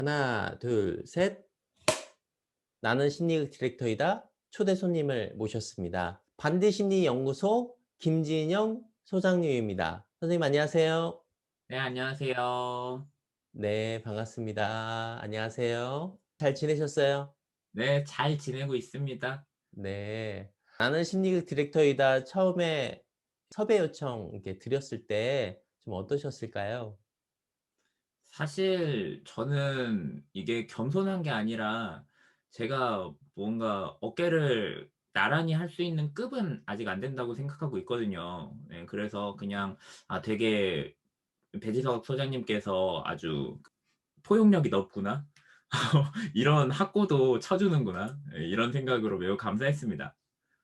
하나, 둘, 셋. 나는 심리학 디렉터이다. 초대 손님을 모셨습니다. 반디심리연구소 김진영 소장님입니다. 선생님 안녕하세요. 네, 안녕하세요. 네, 반갑습니다. 안녕하세요. 잘 지내셨어요? 네, 잘 지내고 있습니다. 네. 나는 심리학 디렉터이다 처음에 섭외 요청 이렇게 드렸을 때 좀 어떠셨을까요? 사실 저는 이게 겸손한 게 아니라 제가 뭔가 어깨를 나란히 할 수 있는 급은 아직 안 된다고 생각하고 있거든요. 네, 그래서 그냥 되게 배지석 소장님께서 아주 포용력이 넓구나. 이런 학고도 쳐주는구나. 예, 이런 생각으로 매우 감사했습니다.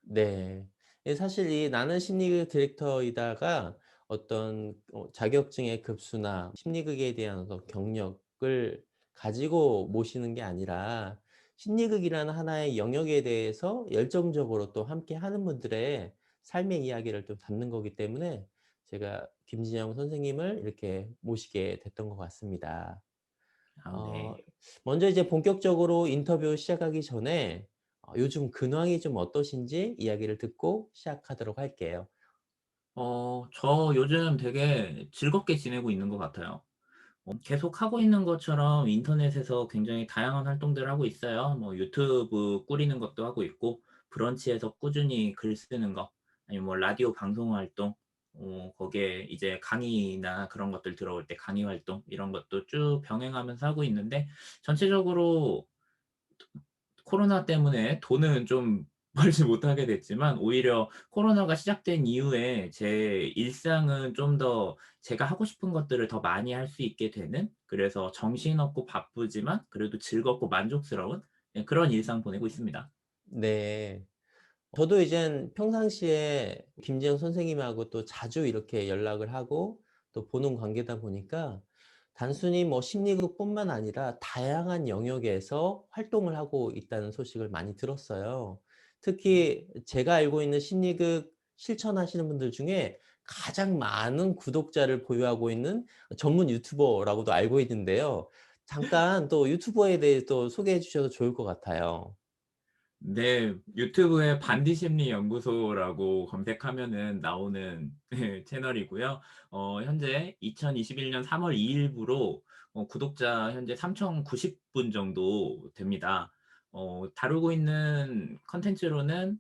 네. 예, 사실 이 나는 심리극 디렉터이다가 어떤 자격증의 급수나 심리극에 대한 어떤 경력을 가지고 모시는 게 아니라 심리극이라는 하나의 영역에 대해서 열정적으로 또 함께 하는 분들의 삶의 이야기를 또 담는 거기 때문에 제가 김진영 선생님을 이렇게 모시게 됐던 것 같습니다. 어 네. 먼저 이제 본격적으로 인터뷰 시작하기 전에 요즘 근황이 좀 어떠신지 이야기를 듣고 시작하도록 할게요. 저 요즘 되게 즐겁게 지내고 있는 것 같아요. 계속 하고 있는 것처럼 인터넷에서 굉장히 다양한 활동들을 하고 있어요. 뭐 유튜브 꾸리는 것도 하고 있고, 브런치에서 꾸준히 글 쓰는 거, 아니면 뭐 라디오 방송 활동, 거기에 이제 강의나 그런 것들 들어올 때 강의 활동 이런 것도 쭉 병행하면서 하고 있는데, 전체적으로 코로나 때문에 돈은 좀 벌지 못하게 됐지만, 오히려 코로나가 시작된 이후에 제 일상은 좀 더 제가 하고 싶은 것들을 더 많이 할 수 있게 되는, 그래서 정신없고 바쁘지만 그래도 즐겁고 만족스러운, 예, 그런 일상 보내고 있습니다. 네. 저도 이젠 평상시에 김지영 선생님하고 또 자주 이렇게 연락을 하고 또 보는 관계다 보니까 단순히 뭐 심리극뿐만 아니라 다양한 영역에서 활동을 하고 있다는 소식을 많이 들었어요. 특히 제가 알고 있는 심리극 실천하시는 분들 중에 가장 많은 구독자를 보유하고 있는 전문 유튜버라고도 알고 있는데요. 잠깐 또 유튜버에 대해 또 소개해 주셔도 좋을 것 같아요. 네. 유튜브에 반디심리연구소라고 검색하면은 나오는 예, 채널이고요. 현재 2021년 3월 2 일부로 구독자 현재 3,090분 정도 됩니다. 다루고 있는 컨텐츠로는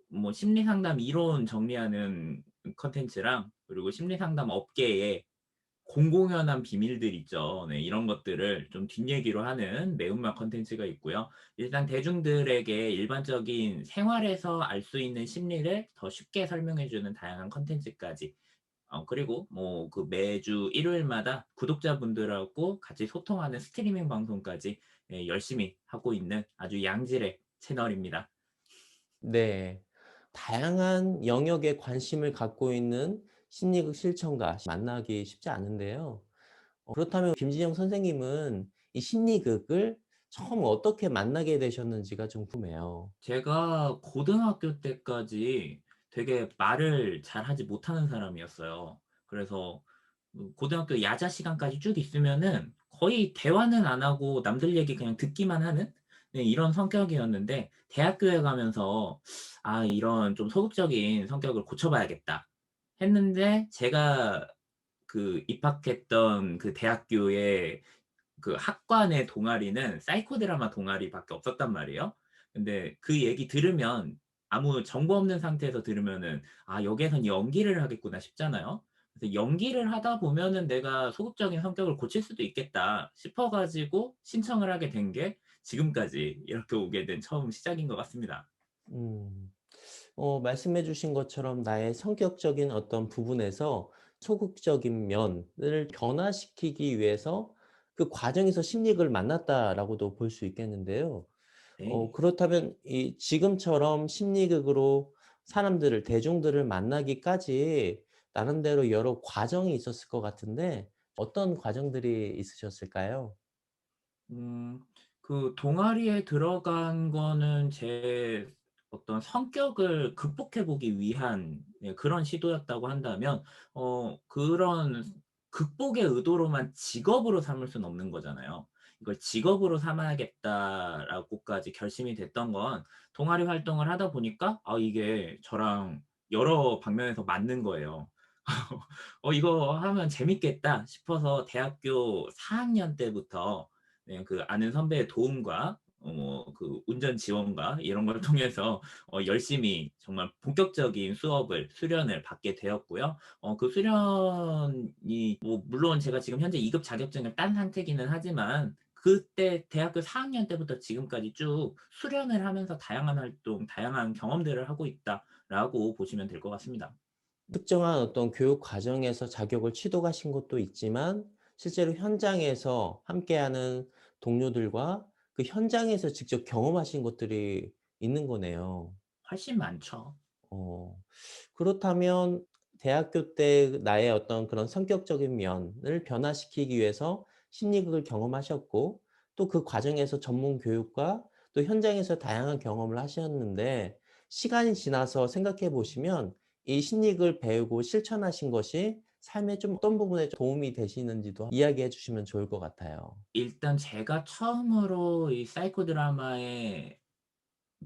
뭐 심리 상담 이론 정리하는 컨텐츠랑, 그리고 심리 상담 업계에 공공연한 비밀들 있죠. 네, 이런 것들을 좀 뒷얘기로 하는 매운맛 콘텐츠가 있고요. 일단 대중들에게 일반적인 생활에서 알 수 있는 심리를 더 쉽게 설명해 주는 다양한 콘텐츠까지. 그리고 뭐 그 매주 일요일마다 구독자분들하고 같이 소통하는 스트리밍 방송까지, 예, 열심히 하고 있는 아주 양질의 채널입니다. 네. 다양한 영역에 관심을 갖고 있는 심리학 실천가 만나기 쉽지 않은데요. 그렇다면 김진영 선생님은 이 심리극을 처음 어떻게 만나게 되셨는지가 좀 궁금해요. 제가 고등학교 때까지 되게 말을 잘하지 못하는 사람이었어요. 그래서 고등학교 야자 시간까지 쭉 있으면은 거의 대화는 안 하고 남들 얘기 그냥 듣기만 하는, 네, 이런 성격이었는데, 대학교에 가면서 '아, 이런 좀 소극적인 성격을 고쳐 봐야겠다.' 했는데, 제가 입학했던 그 대학교의 그 학과내 동아리는 사이코 드라마 동아리밖에 없었단 말이에요. 근데 그 얘기 들으면, 아무 정보 없는 상태에서 들으면은 '아, 여기에선 연기를 하겠구나.' 싶잖아요. 그래서 '연기를 하다 보면은 내가 소극적인 성격을 고칠 수도 있겠다.' 싶어 가지고 신청을 하게 된 게 지금까지 이렇게 오게 된 처음 시작인 것 같습니다. 음. 말씀해 주신 것처럼 나의 성격적인 어떤 부분에서 소극적인 면을 변화시키기 위해서 그 과정에서 심리학을 만났다라고도 볼 수 있겠는데요. 네. 그렇다면 이 지금처럼 심리극으로 사람들을 대중들을 만나기까지 나름대로 여러 과정이 있었을 것 같은데 어떤 과정들이 있으셨을까요? 음 그 동아리에 들어간 거는 제 어떤 성격을 극복해 보기 위한, 예, 그런 시도였다고 한다면, 그런 극복의 의도로만 직업으로 삼을 수는 없는 거잖아요. 이걸 직업으로 삼아야겠다라고까지 결심이 됐던 건 동아리 활동을 하다 보니까 이게 저랑 여러 방면에서 맞는 거예요. 이거 하면 재밌겠다 싶어서 대학교 4 학년 때부터 그냥 그 아는 선배의 도움과 그 운전 지원과 이런 걸 통해서 열심히 정말 본격적인 수련을 받게 되었고요. 그 수련이 뭐 물론 제가 지금 현재 2급 자격증을 딴 상태기는 하지만 그때 대학교 4 학년 때부터 지금까지 쭉 수련을 하면서 다양한 활동, 다양한 경험들을 하고 있다라고 보시면 될 것 같습니다. 특정한 어떤 교육 과정에서 자격을 취득하신 것도 있지만 실제로 현장에서 함께하는 동료들과 그 현장에서 직접 경험하신 것들이 있는 거네요. 훨씬 많죠. 어. 그렇다면 대학교 때 나의 어떤 그런 성격적인 면을 변화시키기 위해서 심리극을 경험하셨고 또 그 과정에서 전문 교육과 또 현장에서 다양한 경험을 하셨는데 시간이 지나서 생각해 보시면 이 심리극을 배우고 실천하신 것이 삶에 좀 어떤 부분에 좀 도움이 되시는지도 이야기해 주시면 좋을 것 같아요. 일단 제가 처음으로 이 사이코 드라마의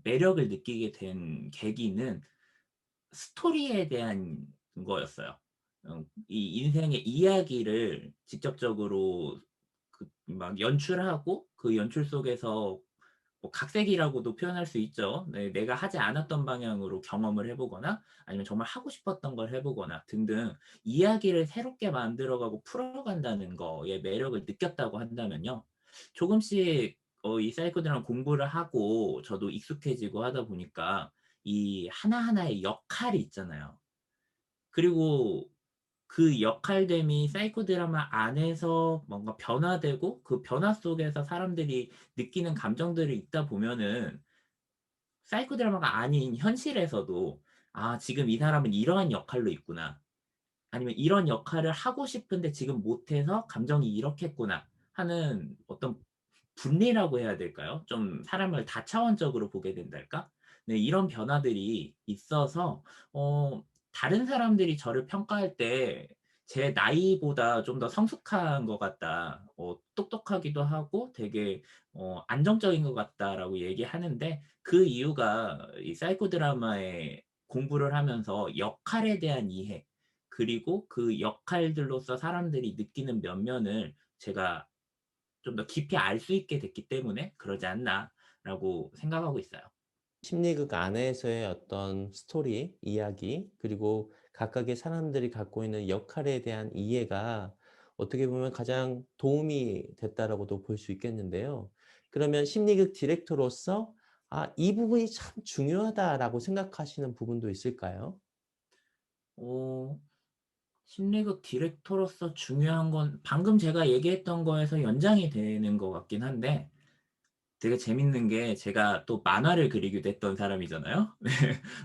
매력을 느끼게 된 계기는 스토리에 대한 거였어요. 이 인생의 이야기를 직접적으로 막 연출하고 그 연출 속에서 뭐 각색이라고도 표현할 수 있죠. 네, 내가 하지 않았던 방향으로 경험을 해 보거나 아니면 정말 하고 싶었던 걸 해 보거나 등등 이야기를 새롭게 만들어 가고 풀어 간다는 거에 매력을 느꼈다고 한다면요. 조금씩 이 사이코 드라마 공부를 하고 저도 익숙해지고 하다 보니까 이 하나하나의 역할이 있잖아요. 그리고 그 역할됨이 사이코 드라마 안에서 뭔가 변화되고 그 변화 속에서 사람들이 느끼는 감정들이 있다 보면은 사이코 드라마가 아닌 현실에서도 '아 지금 이 사람은 이러한 역할로 있구나.' 아니면 '이런 역할을 하고 싶은데 지금 못 해서 감정이 이렇겠구나.' 하는 어떤 분리라고 해야 될까요? 좀 사람을 다차원적으로 보게 된달까? 네, 이런 변화들이 있어서 다른 사람들이 저를 평가할 때 제 나이보다 좀 더 성숙한 것 같다. 똑똑하기도 하고 되게 안정적인 것 같다라고 얘기하는데 그 이유가 이 사이코 드라마의 공부를 하면서 역할에 대한 이해 그리고 그 역할들로서 사람들이 느끼는 면면을 제가 좀 더 깊이 알 수 있게 됐기 때문에 '그러지 않나.'라고 생각하고 있어요. 심리극 안에서의 어떤 스토리, 이야기, 그리고 각각의 사람들이 갖고 있는 역할에 대한 이해가 어떻게 보면 가장 도움이 됐다라고도 볼 수 있겠는데요. 그러면 심리극 디렉터로서 '아 이 부분이 참 중요하다.'라고 생각하시는 부분도 있을까요? 어 심리극 디렉터로서 중요한 건 방금 제가 얘기했던 거에서 연장이 되는 것 같긴 한데 되게 재밌는 게 제가 또 만화를 그리기도 했던 사람이잖아요. 네.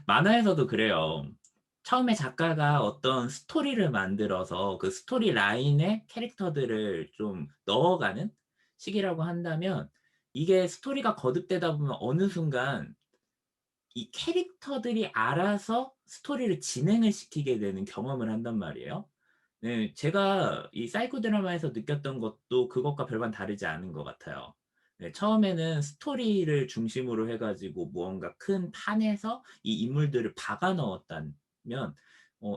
만화에서도 그래요. 처음에 작가가 어떤 스토리를 만들어서 그 스토리 라인에 캐릭터들을 좀 넣어가는 시기라고 한다면 이게 스토리가 거듭되다 보면 어느 순간 이 캐릭터들이 알아서 스토리를 진행을 시키게 되는 경험을 한단 말이에요. 네. 제가 이 사이코 드라마에서 느꼈던 것도 그것과 별반 다르지 않은 것 같아요. 네. 처음에는 스토리를 중심으로 해 가지고 무언가 큰 판에서 이 인물들을 박아 넣었다면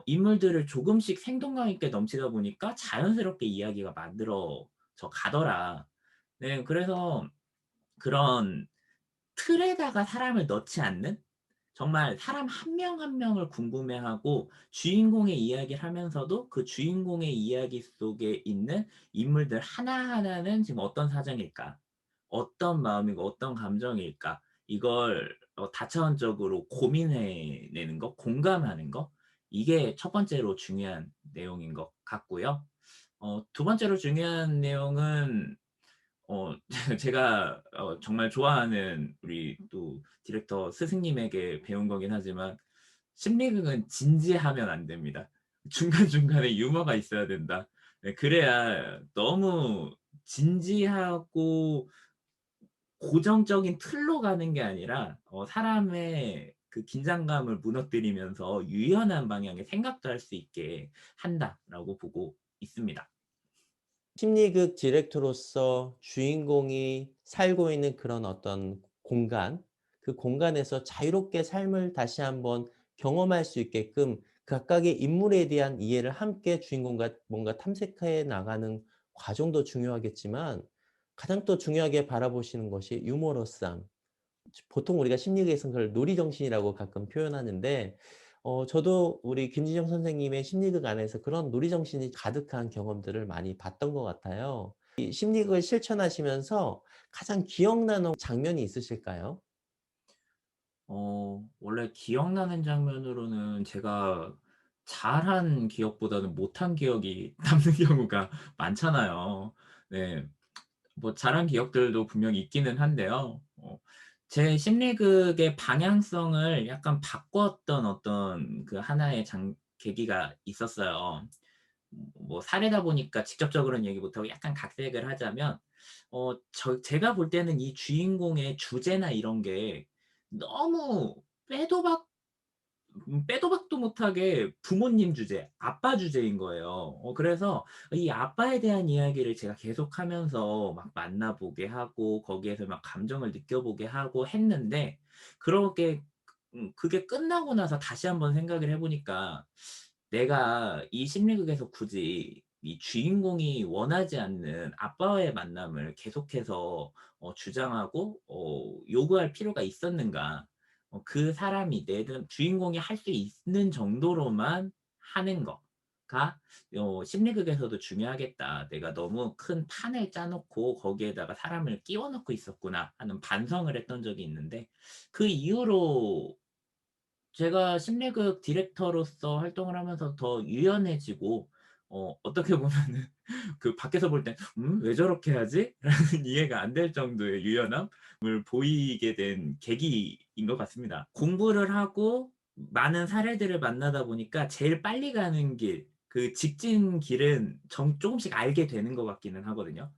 인물들을 조금씩 생동감 있게 넘치다 보니까 자연스럽게 이야기가 만들어져 가더라. 네. 그래서 그런 틀에다가 사람을 넣지 않는 정말 사람 한 명 한 명을 궁금해하고 주인공의 이야기를 하면서도 그 주인공의 이야기 속에 있는 인물들 하나하나는 지금 어떤 사정일까? 어떤 마음이고 어떤 감정일까? 이걸 다차원적으로 고민해 내는 거, 공감하는 거 이게 첫 번째로 중요한 내용인 것 같고요. 두 번째로 중요한 내용은 어 제가 정말 좋아하는 우리 또 디렉터 스승님에게 배운 거긴 하지만 심리극은 진지하면 안 됩니다. 중간중간에 유머가 있어야 된다. 네, 그래야 너무 진지하고 고정적인 틀로 가는 게 아니라 사람의 그 긴장감을 무너뜨리면서 유연한 방향의 생각도 할 수 있게 한다라고 보고 있습니다. 심리극 디렉터로서 주인공이 살고 있는 그런 어떤 공간, 그 공간에서 자유롭게 삶을 다시 한번 경험할 수 있게끔 각각의 인물에 대한 이해를 함께 주인공과 뭔가 탐색해 나가는 과정도 중요하겠지만 가장 또 중요하게 바라보시는 것이 유머러스함. 보통 우리가 심리학에서는 그걸 놀이정신이라고 가끔 표현하는데 저도 우리 김진영 선생님의 심리극 안에서 그런 놀이정신이 가득한 경험들을 많이 봤던 것 같아요. 이 심리극을 실천하시면서 가장 기억나는 장면이 있으실까요? 원래 기억나는 장면으로는 제가 잘한 기억보다는 못한 기억이 남는 경우가 많잖아요. 네. 뭐 잘한 기억들도 분명히 있기는 한데요. 제 심리극의 방향성을 약간 바꿨던 어떤 그 하나의 계기가 있었어요. 뭐 사례다 보니까 직접적으로는 얘기 못 하고 약간 각색을 하자면 제가 볼 때는 이 주인공의 주제나 이런 게 너무 빼도 박 빼도 박도 못하게 부모님 주제, 아빠 주제인 거예요. 그래서 이 아빠에 대한 이야기를 제가 계속하면서 막 만나 보게 하고 거기에서 막 감정을 느껴보게 하고 했는데 그렇게 그게 끝나고 나서 다시 한번 생각을 해 보니까 내가 이 심리극에서 굳이 이 주인공이 원하지 않는 아빠와의 만남을 계속해서 주장하고 요구할 필요가 있었는가. 그 사람이 내든 주인공이 할 수 있는 정도로만 하는 거가 심리극에서도 중요하겠다. '내가 너무 큰 판을 짜 놓고 거기에다가 사람을 끼워 넣고 있었구나.' 하는 반성을 했던 적이 있는데 그 이후로 제가 심리극 디렉터로서 활동을 하면서 더 유연해지고 어떻게 보면은 그 밖에서 볼 땐 왜 저렇게 하지?' 라는 이해가 안 될 정도의 유연함을 보이게 된 계기인 것 같습니다. 공부를 하고 많은 사례들을 만나다 보니까 제일 빨리 가는 길, 그 직진 길은 쪼금씩 알게 되는 것 같기는 하거든요.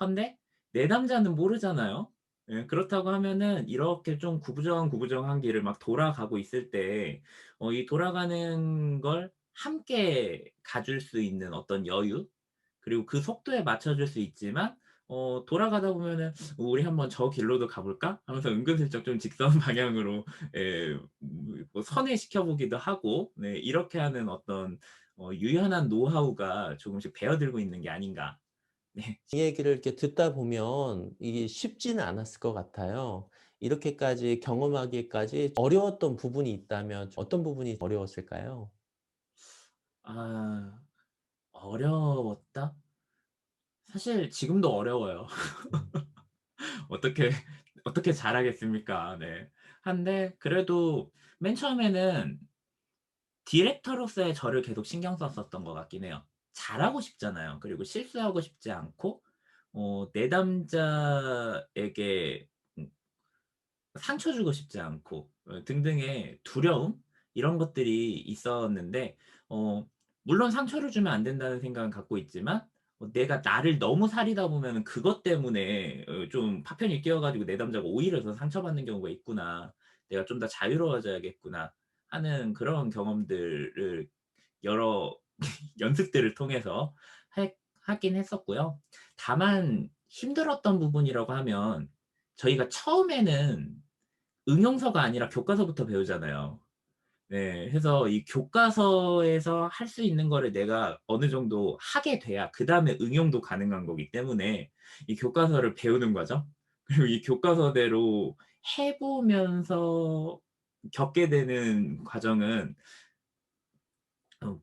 헌데 내담자는 모르잖아요. 예, 그렇다고 하면은 이렇게 좀 구부정한 길을 막 돌아가고 있을 때 이 돌아가는 걸 함께 가줄 수 있는 어떤 여유, 그리고 그 속도에 맞춰줄 수 있지만 돌아가다 보면은 '우리 한번 저 길로도 가 볼까?' 하면서 은근슬쩍 좀 직선 방향으로 뭐 선회시켜 보기도 하고, 네, 이렇게 하는 어떤 유연한 노하우가 조금씩 배어들고 있는 게 아닌가. 네. 이 얘기를 이렇게 듣다 보면 이게 쉽지는 않았을 것 같아요. 이렇게까지 경험하기까지 어려웠던 부분이 있다면 어떤 부분이 어려웠을까요? 아, 어려웠다? 사실 지금도 어려워요. 어떻게 어떻게 잘하겠습니까. 네. 한데 그래도 맨 처음에는 디렉터로서의 저를 계속 신경 썼었던 것 같긴 해요. 잘하고 싶잖아요. 그리고 실수하고 싶지 않고 내담자에게 음 상처 주고 싶지 않고 등등의 두려움, 이런 것들이 있었는데 어 물론 상처를 주면 안 된다는 생각은 갖고 있지만 내가 나를 너무 사리다 보면은 그것 때문에 좀 파편이 끼어 가지고 내담자가 오히려 더 상처받는 경우가 있구나. '내가 좀 더 자유로워져야겠구나.' 하는 그런 경험들을 여러 연습들을 통해서 해 하긴 했었고요. 다만 힘들었던 부분이라고 하면 저희가 처음에는 응용서가 아니라 교과서부터 배우잖아요. 네. 해서 이 교과서에서 할 수 있는 거를 내가 어느 정도 하게 돼야 그다음에 응용도 가능한 거기 때문에 이 교과서를 배우는 과정, 그리고 이 교과서대로 해 보면서 겪게 되는 과정은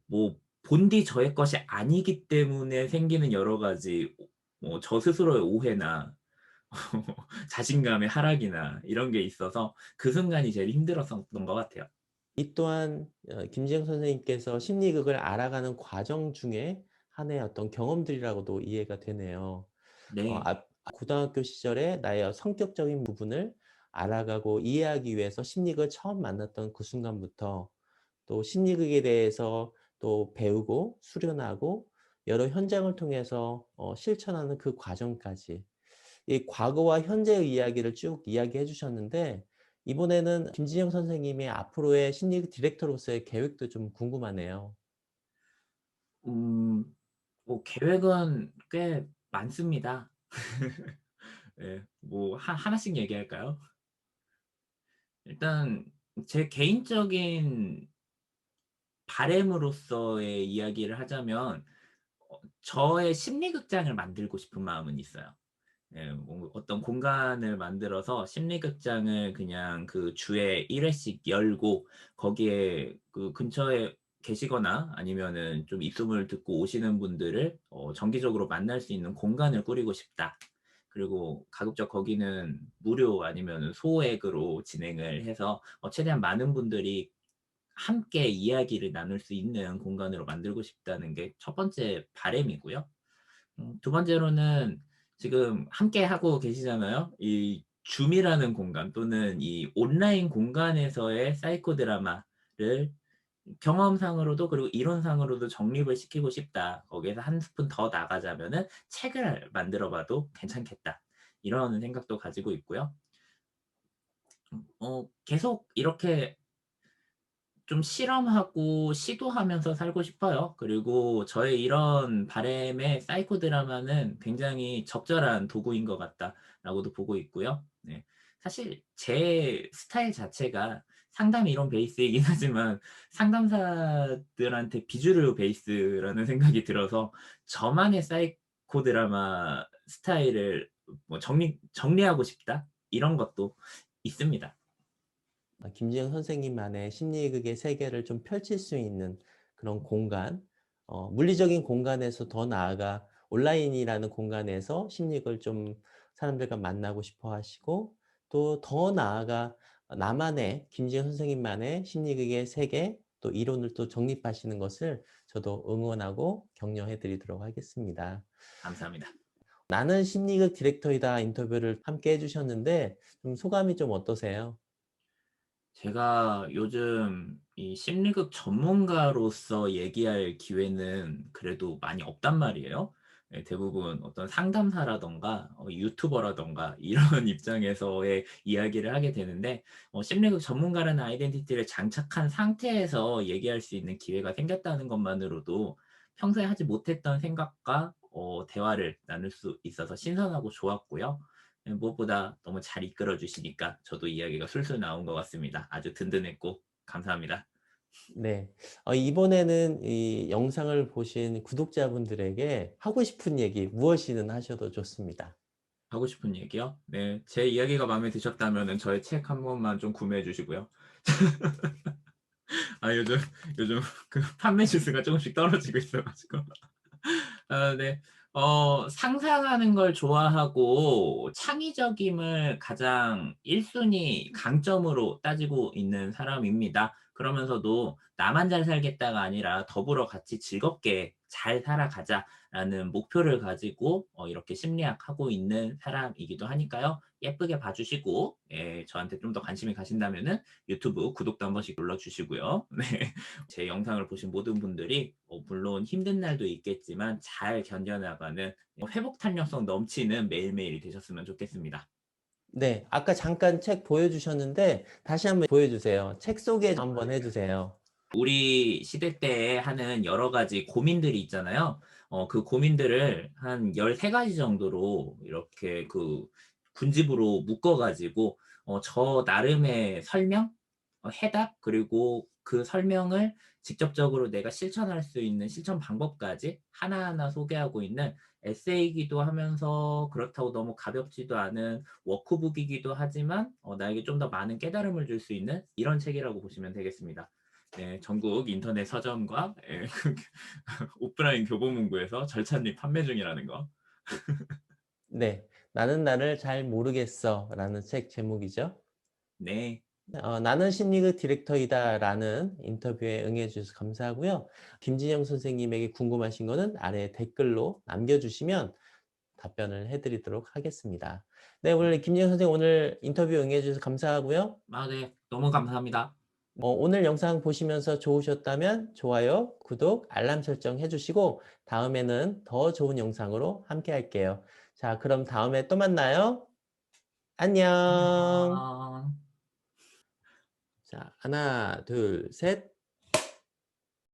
뭐 본디 저의 것이 아니기 때문에 생기는 여러 가지 저 스스로의 오해나 자신감의 하락이나 이런 게 있어서 그 순간이 제일 힘들었었던 것 같아요. 이 또한 김지영 선생님께서 심리극을 알아가는 과정 중에 하나의 어떤 경험들이라고도 이해가 되네요. 네. 고등학교 시절에 나의 성격적인 부분을 알아가고 이해하기 위해서 심리극을 처음 만났던 그 순간부터 또 심리극에 대해서 또 배우고 수련하고 여러 현장을 통해서 실천하는 그 과정까지 이 과거와 현재의 이야기를 쭉 이야기해 주셨는데 이번에는 김진영 선생님의 앞으로의 심리 디렉터로서의 계획도 좀 궁금하네요. 음 뭐 계획은 꽤 많습니다. 예. 뭐 하나씩 얘기할까요? 일단 제 개인적인 바람으로서의 이야기를 하자면 저의 심리극장을 만들고 싶은 마음은 있어요. 예. 뭐 어떤 공간을 만들어서 심리극장을 그냥 그 주에 1 회씩 열고 거기에 그 근처에 계시거나 아니면은 좀 입소문을 듣고 오시는 분들을 정기적으로 만날 수 있는 공간을 꾸리고 싶다. 그리고 가급적 거기는 무료 아니면은 소액으로 진행을 해서 최대한 많은 분들이 함께 이야기를 나눌 수 있는 공간으로 만들고 싶다는 게 첫 번째 바람이고요. 두 번째로는 지금 함께 하고 계시잖아요. 이 줌이라는 공간 또는 이 온라인 공간에서의 사이코 드라마를 경험상으로도 그리고 이론상으로도 정립을 시키고 싶다. 거기에서 한 스푼 더 나가자면은 '책을 만들어 봐도 괜찮겠다.' 이런 생각도 가지고 있고요. 계속 이렇게 좀 실험하고 시도하면서 살고 싶어요. 그리고 저의 이런 바람에 사이코 드라마는 굉장히 적절한 도구인 것 같다라고도 보고 있고요. 네. 사실 제 스타일 자체가 상담 이론 베이스이긴 하지만 상담사들한테 비주류 베이스라는 생각이 들어서 저만의 사이코 드라마 스타일을 뭐 정리하고 싶다 이런 것도 있습니다. 김지영 선생님만의 심리극의 세계를 좀 펼칠 수 있는 그런 공간, 물리적인 공간에서 더 나아가 온라인이라는 공간에서 심리극을 좀 사람들과 만나고 싶어 하시고, 또 더 나아가 나만의 김지영 선생님만의 심리극의 세계, 또 이론을 또 정립하시는 것을 저도 응원하고 격려해 드리도록 하겠습니다. 감사합니다. 나는 심리극 디렉터이다 인터뷰를 함께 해 주셨는데 좀 소감이 좀 어떠세요? 제가 요즘 이 심리극 전문가로서 얘기할 기회는 그래도 많이 없단 말이에요. 예, 대부분 어떤 상담사라든가 유튜버라든가 이런 입장에서의 이야기를 하게 되는데 심리극 전문가라는 아이덴티티를 장착한 상태에서 얘기할 수 있는 기회가 생겼다는 것만으로도 평소에 하지 못했던 생각과 대화를 나눌 수 있어서 신선하고 좋았고요. 예, 무엇보다 너무 잘 이끌어 주시니까 저도 이야기가 술술 나온 것 같습니다. 아주 든든했고 감사합니다. 네. 이번에는 이 영상을 보신 구독자분들에게 하고 싶은 얘기 무엇이든 하셔도 좋습니다. 하고 싶은 얘기요? 네. 제 이야기가 마음에 드셨다면은 저의 책 한 권만 좀 구매해 주시고요. 요즘 그 판매 주수가 조금씩 떨어지고 있어 가지고. 네. 상상하는 걸 좋아하고 창의적임을 가장 1 순위 강점으로 따지고 있는 사람입니다. 그러면서도 '나만 잘 살겠다.'가 아니라 '더불어 같이 즐겁게 잘 살아가자.'라는 목표를 가지고 이렇게 심리학하고 있는 사람이기도 하니까요. 예쁘게 봐 주시고 예 저한테 좀 더 관심이 가신다면은 유튜브 구독도 한 번씩 눌러 주시고요. 네. 제 영상을 보신 모든 분들이 물론 힘든 날도 있겠지만 잘 견뎌나가는 회복 탄력성 넘치는 매일매일이 되셨으면 좋겠습니다. 네. 아까 잠깐 책 보여주셨는데 다시 한번 보여주세요. 책 소개 한번 해 주세요. 우리 시대 때에 하는 여러 가지 고민들이 있잖아요. 그 고민들을 한 13 가지 정도로 이렇게 그 군집으로 묶어 가지고 저 나름의 설명, 해답 그리고 그 설명을 직접적으로 내가 실천할 수 있는 실천 방법까지 하나하나 소개하고 있는 에세이이기도 하면서 그렇다고 너무 가볍지도 않은 워크북이기도 하지만 나에게 좀 더 많은 깨달음을 줄 수 있는 이런 책이라고 보시면 되겠습니다. 네, 전국 인터넷 서점과 예 오프라인 교보문고에서 절찬리 판매 중이라는 거. 네. 나는 나를 잘 모르겠어라는 책 제목이죠. 네. 나는 심리극 디렉터이다라는 인터뷰에 응해 주셔서 감사하고요. 김진영 선생님에게 궁금하신 거는 아래 댓글로 남겨주시면 답변을 해 드리도록 하겠습니다. 네, 오늘 김진영 선생님 오늘 인터뷰 응해 주셔서 감사하고요. 아 네. 너무 감사합니다. 오늘 영상 보시면서 좋으셨다면 좋아요, 구독, 알람 설정 해 주시고 다음에는 더 좋은 영상으로 함께 할게요. 자, 그럼 다음에 또 만나요. 안녕. 안녕. 자, 하나, 둘, 셋.